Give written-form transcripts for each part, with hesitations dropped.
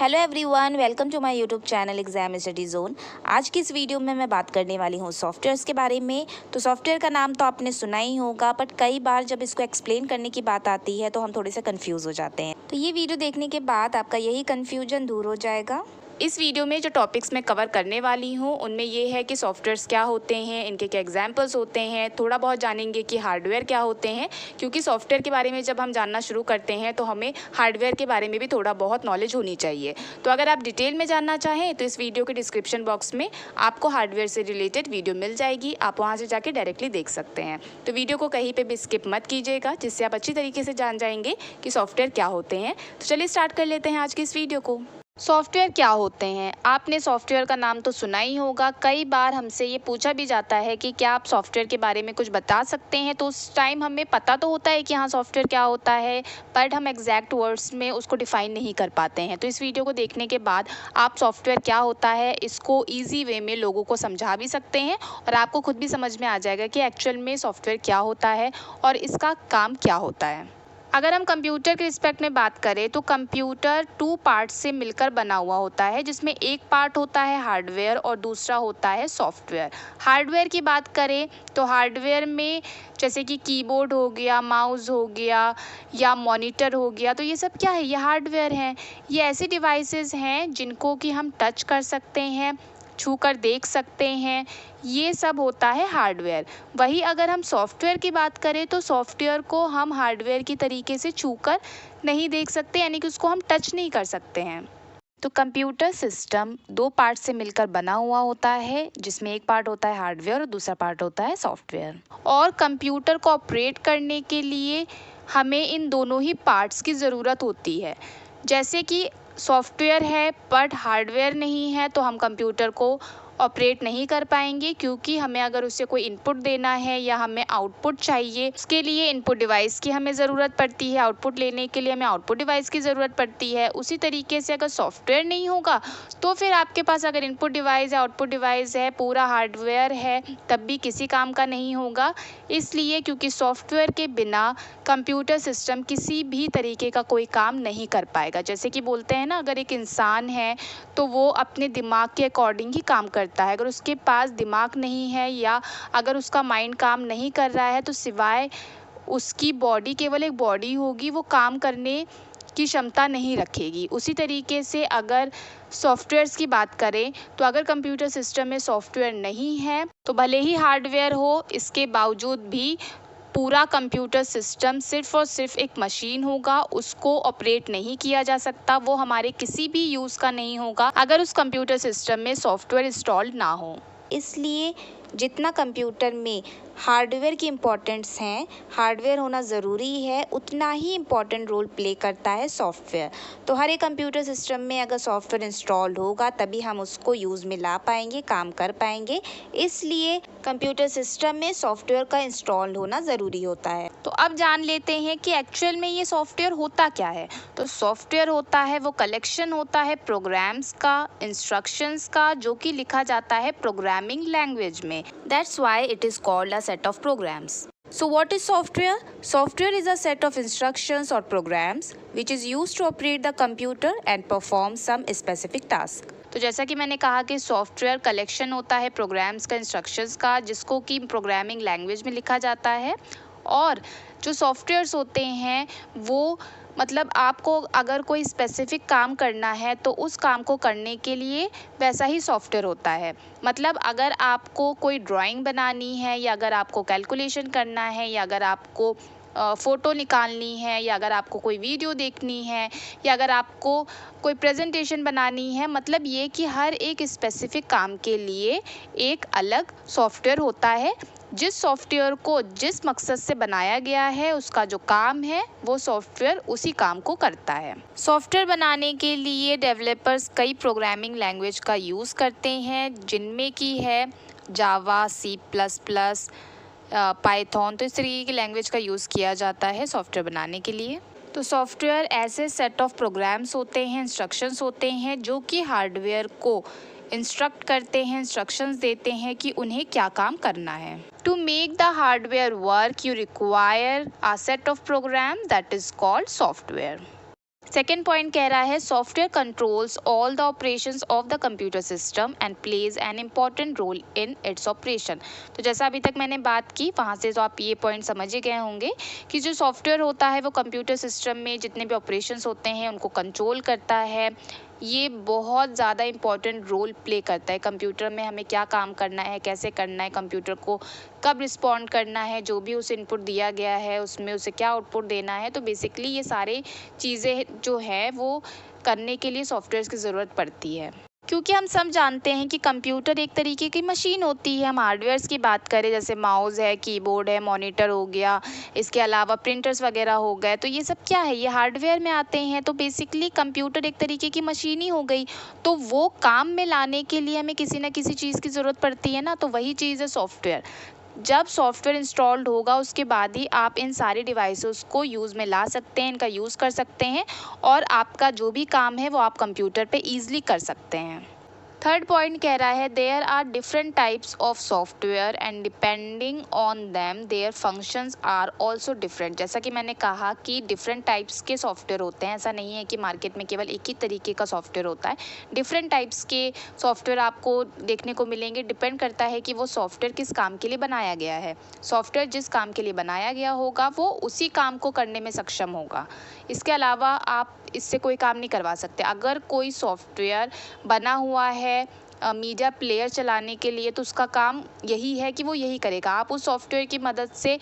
Hello everyone, welcome to my YouTube channel exam study zone. आज की इस video में मैं बात करने वाली हूँ सॉफ्टवेयर्स के बारे में। तो सॉफ्टवेयर का नाम तो आपने सुना ही होगा, बट कई बार जब इसको एक्सप्लेन करने की बात आती है तो हम थोड़े से कंफ्यूज हो जाते हैं। तो ये वीडियो देखने के बाद आपका यही कन्फ्यूजन दूर हो जाएगा। इस वीडियो में जो टॉपिक्स मैं कवर करने वाली हूँ उनमें ये है कि सॉफ्टवेयर्स क्या होते हैं, इनके क्या एग्जांपल्स होते हैं, थोड़ा बहुत जानेंगे कि हार्डवेयर क्या होते हैं, क्योंकि सॉफ्टवेयर के बारे में जब हम जानना शुरू करते हैं तो हमें हार्डवेयर के बारे में भी थोड़ा बहुत नॉलेज होनी चाहिए। तो अगर आप डिटेल में जानना चाहें तो इस वीडियो के डिस्क्रिप्शन बॉक्स में आपको हार्डवेयर से रिलेटेड वीडियो मिल जाएगी, आप वहाँ से जाके डायरेक्टली देख सकते हैं। तो वीडियो को कहीं पर भी स्किप मत कीजिएगा, जिससे आप अच्छी तरीके से जान जाएंगे कि सॉफ्टवेयर क्या होते हैं। तो चलिए स्टार्ट कर लेते हैं आज की इस वीडियो को। सॉफ्टवेयर क्या होते हैं? आपने सॉफ्टवेयर का नाम तो सुना ही होगा। कई बार हमसे ये पूछा भी जाता है कि क्या आप सॉफ्टवेयर के बारे में कुछ बता सकते हैं। तो उस टाइम हमें पता तो होता है कि हाँ सॉफ्टवेयर क्या होता है, बट हम एग्जैक्ट वर्ड्स में उसको डिफाइन नहीं कर पाते हैं। तो इस वीडियो को देखने के बाद आप सॉफ्टवेयर क्या होता है इसको ईजी वे में लोगों को समझा भी सकते हैं और आपको खुद भी समझ में आ जाएगा कि एक्चुअल में सॉफ्टवेयर क्या होता है और इसका काम क्या होता है। अगर हम कंप्यूटर के रिस्पेक्ट में बात करें तो कंप्यूटर 2 पार्ट्स से मिलकर बना हुआ होता है, जिसमें एक पार्ट होता है हार्डवेयर और दूसरा होता है सॉफ्टवेयर। हार्डवेयर की बात करें तो हार्डवेयर में जैसे कि कीबोर्ड हो गया, माउस हो गया या मॉनिटर हो गया, तो ये सब क्या है? ये हार्डवेयर हैं। ये ऐसे डिवाइसेस हैं जिनको कि हम टच कर सकते हैं, छू कर देख सकते हैं, ये सब होता है हार्डवेयर। वही अगर हम सॉफ्टवेयर की बात करें तो सॉफ्टवेयर को हम हार्डवेयर की तरीके से छू कर नहीं देख सकते, यानी कि उसको हम टच नहीं कर सकते हैं। तो कंप्यूटर सिस्टम 2 पार्ट से मिलकर बना हुआ होता है, जिसमें एक पार्ट होता है हार्डवेयर और दूसरा पार्ट होता है सॉफ्टवेयर। और कंप्यूटर को ऑपरेट करने के लिए हमें इन दोनों ही पार्ट्स की ज़रूरत होती है। जैसे कि सॉफ्टवेयर है बट हार्डवेयर नहीं है तो हम कंप्यूटर को ऑपरेट नहीं कर पाएंगे, क्योंकि हमें अगर उससे कोई इनपुट देना है या हमें आउटपुट चाहिए, उसके लिए इनपुट डिवाइस की हमें ज़रूरत पड़ती है, आउटपुट लेने के लिए हमें आउटपुट डिवाइस की ज़रूरत पड़ती है। उसी तरीके से अगर सॉफ्टवेयर नहीं होगा तो फिर आपके पास अगर इनपुट डिवाइस या आउटपुट डिवाइस है, पूरा हार्डवेयर है, तब भी किसी काम का नहीं होगा। इसलिए क्योंकि सॉफ्टवेयर के बिना कंप्यूटर सिस्टम किसी भी तरीके का कोई काम नहीं कर पाएगा। जैसे कि बोलते हैं ना, अगर एक इंसान है तो वो अपने दिमाग के अकॉर्डिंग ही काम करता है। अगर उसके पास दिमाग नहीं है या अगर उसका माइंड काम नहीं कर रहा है तो सिवाय उसकी बॉडी केवल एक बॉडी होगी, वो काम करने की क्षमता नहीं रखेगी। उसी तरीके से अगर सॉफ्टवेयर्स की बात करें तो अगर कंप्यूटर सिस्टम में सॉफ्टवेयर नहीं है तो भले ही हार्डवेयर हो, इसके बावजूद भी पूरा कंप्यूटर सिस्टम सिर्फ और सिर्फ एक मशीन होगा, उसको ऑपरेट नहीं किया जा सकता, वो हमारे किसी भी यूज़ का नहीं होगा अगर उस कंप्यूटर सिस्टम में सॉफ्टवेयर इंस्टॉल ना हो। इसलिए जितना कंप्यूटर में हार्डवेयर की इम्पोर्टेंस है, हार्डवेयर होना ज़रूरी है, उतना ही इम्पोर्टेंट रोल प्ले करता है सॉफ्टवेयर। तो हर एक कंप्यूटर सिस्टम में अगर सॉफ्टवेयर इंस्टॉल्ड होगा तभी हम उसको यूज़ में ला पाएंगे, काम कर पाएंगे। इसलिए कंप्यूटर सिस्टम में सॉफ्टवेयर का इंस्टॉल होना ज़रूरी होता है। तो अब जान लेते हैं कि एक्चुअल में ये सॉफ्टवेयर होता क्या है। तो सॉफ्टवेयर होता है वो कलेक्शन होता है प्रोग्राम्स का, इंस्ट्रक्शंस का, जो कि लिखा जाता है प्रोग्रामिंग लैंग्वेज में। That's why it is called a set of programs. So what is software? Software is a set of instructions or programs which is used to operate the computer and perform some specific task. तो जैसा कि मैंने कहा कि software collection होता है programmes का, instructions का, जिसको कि प्रोग्रामिंग लैंग्वेज में लिखा जाता है। और जो सॉफ्टवेयर्स होते हैं वो मतलब आपको अगर कोई स्पेसिफिक काम करना है तो उस काम को करने के लिए वैसा ही सॉफ्टवेयर होता है। मतलब अगर आपको कोई ड्राइंग बनानी है या अगर आपको कैलकुलेशन करना है या अगर आपको फ़ोटो निकालनी है या अगर आपको कोई वीडियो देखनी है या अगर आपको कोई प्रेजेंटेशन बनानी है, मतलब ये कि हर एक स्पेसिफिक काम के लिए एक अलग सॉफ्टवेयर होता है। जिस सॉफ्टवेयर को जिस मकसद से बनाया गया है उसका जो काम है वो सॉफ्टवेयर उसी काम को करता है। सॉफ्टवेयर बनाने के लिए डेवलपर्स कई प्रोग्रामिंग लैंग्वेज का यूज़ करते हैं, जिनमें की है जावा, C++, पाइथन। तो इस तरीके की लैंग्वेज का यूज़ किया जाता है सॉफ्टवेयर बनाने के लिए। तो सॉफ्टवेयर ऐसे सेट ऑफ प्रोग्राम्स होते हैं, इंस्ट्रक्शंस होते हैं, जो कि हार्डवेयर को इंस्ट्रक्ट करते हैं, इंस्ट्रक्शंस देते हैं कि उन्हें क्या काम करना है। To make the hardware work you require a set of program that is called software. Second point कह रहा है software controls all the operations of the computer system and plays an important role in its operation. तो जैसा अभी तक मैंने बात की वहाँ से तो आप ये पॉइंट समझ ही गए होंगे कि जो सॉफ्टवेयर होता है वो कंप्यूटर सिस्टम में जितने भी ऑपरेशंस होते हैं उनको कंट्रोल करता है। ये बहुत ज़्यादा इम्पॉर्टेंट रोल प्ले करता है। कंप्यूटर में हमें क्या काम करना है, कैसे करना है, कंप्यूटर को कब रिस्पॉन्ड करना है, जो भी उसे इनपुट दिया गया है उसमें उसे क्या आउटपुट देना है। तो बेसिकली ये सारे चीज़ें जो है वो करने के लिए सॉफ्टवेयर की ज़रूरत पड़ती है, क्योंकि हम सब जानते हैं कि कंप्यूटर एक तरीके की मशीन होती है। हम हार्डवेयर्स की बात करें जैसे माउस है, कीबोर्ड है, मॉनिटर हो गया, इसके अलावा प्रिंटर्स वगैरह हो गए, तो ये सब क्या है, ये हार्डवेयर में आते हैं। तो बेसिकली कंप्यूटर एक तरीके की मशीन ही हो गई। तो वो काम में लाने के लिए हमें किसी न किसी चीज़ की ज़रूरत पड़ती है ना, तो वही चीज़ है सॉफ्टवेयर। जब सॉफ्टवेयर इंस्टॉल्ड होगा उसके बाद ही आप इन सारे डिवाइसेस को यूज़ में ला सकते हैं, इनका यूज़ कर सकते हैं और आपका जो भी काम है वो आप कंप्यूटर पे ईजिली कर सकते हैं। थर्ड पॉइंट कह रहा है there are different types of software and depending on them their functions are also different. जैसा कि मैंने कहा कि डिफरेंट टाइप्स के सॉफ्टवेयर होते हैं, ऐसा नहीं है कि मार्केट में केवल एक ही तरीके का सॉफ्टवेयर होता है। डिफरेंट टाइप्स के सॉफ्टवेयर आपको देखने को मिलेंगे। डिपेंड करता है कि वो सॉफ्टवेयर किस काम के लिए बनाया गया है। सॉफ्टवेयर जिस काम के लिए बनाया गया होगा वो उसी काम को करने में सक्षम होगा। इसके अलावा आप इससे कोई काम नहीं करवा सकते। अगर कोई सॉफ्टवेयर बना हुआ है मीडिया प्लेयर चलाने के लिए तो उसका काम यही है कि वो यही करेगा। आप उस सॉफ्टवेयर की मदद से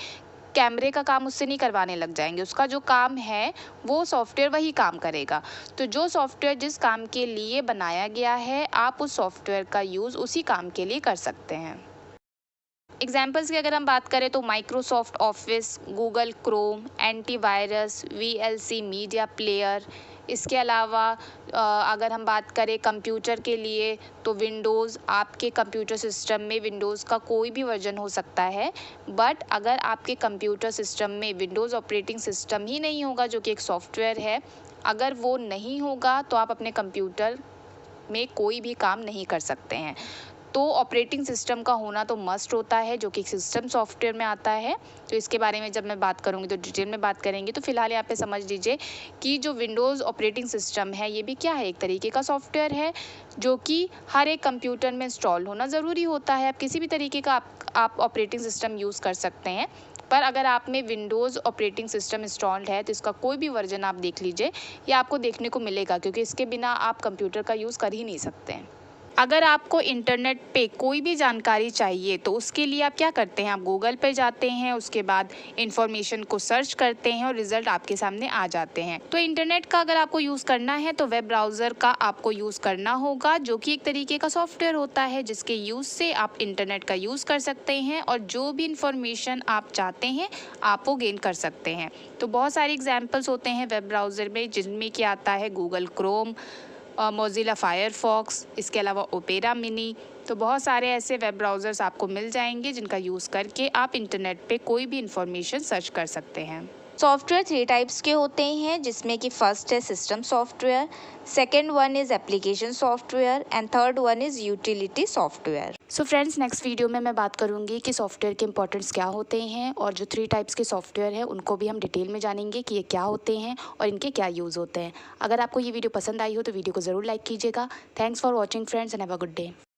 कैमरे का काम उससे नहीं करवाने लग जाएंगे। उसका जो काम है वो सॉफ्टवेयर वही काम करेगा। तो जो सॉफ्टवेयर जिस काम के लिए बनाया गया है आप उस सॉफ्टवेयर का यूज़ उसी काम के लिए कर सकते हैं। एग्जाम्पल्स की अगर हम बात करें तो Microsoft office, Google Chrome, antivirus, VLC media player. इसके अलावा अगर हम बात करें कंप्यूटर के लिए तो विंडोज़, आपके कंप्यूटर सिस्टम में विंडोज़ का कोई भी वर्जन हो सकता है। बट अगर आपके कंप्यूटर सिस्टम में विंडोज़ ऑपरेटिंग सिस्टम ही नहीं होगा जो कि एक सॉफ्टवेयर है, अगर वो नहीं होगा तो आप अपने कंप्यूटर में कोई भी काम नहीं कर सकते हैं। तो ऑपरेटिंग सिस्टम का होना तो मस्ट होता है जो कि सिस्टम सॉफ्टवेयर में आता है। तो इसके बारे में जब मैं बात करूँगी तो डिटेल में बात करेंगे। तो फिलहाल यहाँ पे समझ लीजिए कि जो विंडोज़ ऑपरेटिंग सिस्टम है ये भी क्या है, एक तरीके का सॉफ्टवेयर है जो कि हर एक कंप्यूटर में इंस्टॉल होना ज़रूरी होता है। आप किसी भी तरीके का आप ऑपरेटिंग सिस्टम यूज़ कर सकते हैं, पर अगर आप में विंडोज़ ऑपरेटिंग सिस्टम इंस्टॉल्ड है तो इसका कोई भी वर्जन आप देख लीजिए, ये आपको देखने को मिलेगा, क्योंकि इसके बिना आप कंप्यूटर का यूज़ कर ही नहीं सकते हैं। अगर आपको इंटरनेट पे कोई भी जानकारी चाहिए तो उसके लिए आप क्या करते हैं, आप गूगल पे जाते हैं, उसके बाद इंफॉर्मेशन को सर्च करते हैं और रिज़ल्ट आपके सामने आ जाते हैं। तो इंटरनेट का अगर आपको यूज़ करना है तो वेब ब्राउज़र का आपको यूज़ करना होगा, जो कि एक तरीके का सॉफ्टवेयर होता है जिसके यूज़ से आप इंटरनेट का यूज़ कर सकते हैं और जो भी इंफॉर्मेशन आप चाहते हैं आप वो गेन कर सकते हैं। तो बहुत सारे एग्जाम्पल्स होते हैं वेब ब्राउज़र में, जिनमें क्या आता है गूगल क्रोम, मोज़िला फायरफॉक्स, इसके अलावा ओपेरा मिनी। तो बहुत सारे ऐसे वेब ब्राउज़र्स आपको मिल जाएंगे जिनका यूज़ करके आप इंटरनेट पे कोई भी इंफॉर्मेशन सर्च कर सकते हैं। सॉफ्टवेयर 3 टाइप्स के होते हैं, जिसमें कि फर्स्ट है system software, second one is application software and third one is utility software. So friends, next video में मैं बात करूंगी कि सॉफ्टवेयर के इंपॉर्टेंट्स क्या होते हैं और जो 3 टाइप्स के सॉफ्टवेयर हैं उनको भी हम डिटेल में जानेंगे कि ये क्या होते हैं और इनके क्या यूज़ होते हैं। अगर आपको ये वीडियो पसंद आई हो तो वीडियो को ज़रूर लाइक कीजिएगा। Thanks for watching friends and have a good day.